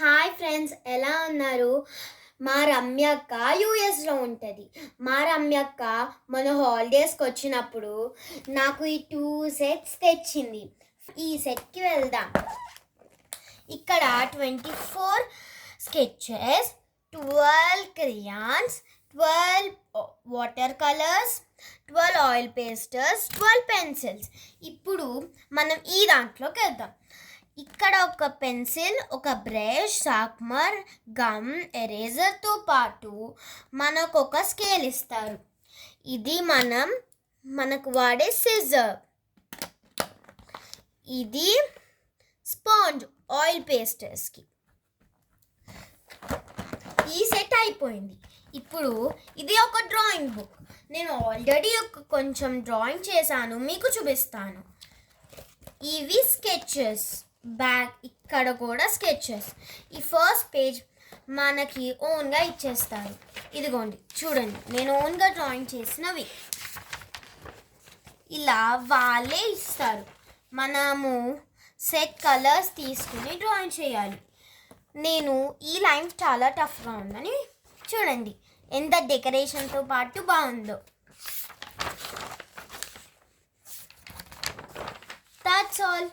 Hi friends, ఎలా ఉన్నారు? మా రమ్యక్క యూఎస్లో ఉంటుంది. మా రమ్యక్క మన హాలిడేస్కి వచ్చినప్పుడు నాకు ఈ 2 సెట్స్ తెచ్చింది. ఈ సెట్కి వెళ్దాం. ఇక్కడ 24 sketches, 12 క్రియాన్స్, 12 water colours, 12 oil పేస్టర్స్, 12 pencils. ఇప్పుడు మనం ఈ దాంట్లోకి వెళ్దాం. ఇక్కడ ఒక పెన్సిల్, ఒక బ్రష్, షార్ప్నర్, గమ్, ఎరేజర్తో పాటు మనకు ఒక స్కేల్ ఇస్తారు. ఇది మనకు వాడే సిజర్. ఇది స్పాంజ్ ఆయిల్ పేస్టర్స్కి. ఈ సెట్ అయిపోయింది. ఇప్పుడు ఇది ఒక డ్రాయింగ్ బుక్. నేను ఆల్రెడీ కొంచెం డ్రాయింగ్ చేశాను, మీకు చూపిస్తాను. ఇవి స్కెచెస్. బ్యాక్ ఇక్కడ కూడా స్కెచెస్. ఈ ఫస్ట్ పేజ్ మనకి ఓన్గా ఇచ్చేస్తారు. ఇదిగోండి, చూడండి, నేను ఓన్గా డ్రాయింగ్ చేసినవి ఇలా వాళ్ళే ఇస్తారు. మనము సెట్ కలర్స్ తీసుకుని డ్రాయింగ్ చేయాలి. నేను ఈ లైన్ చాలా టఫ్గా ఉందని చూడండి ఎంత డెకరేషన్తో పాటు బాగుందో. That's all.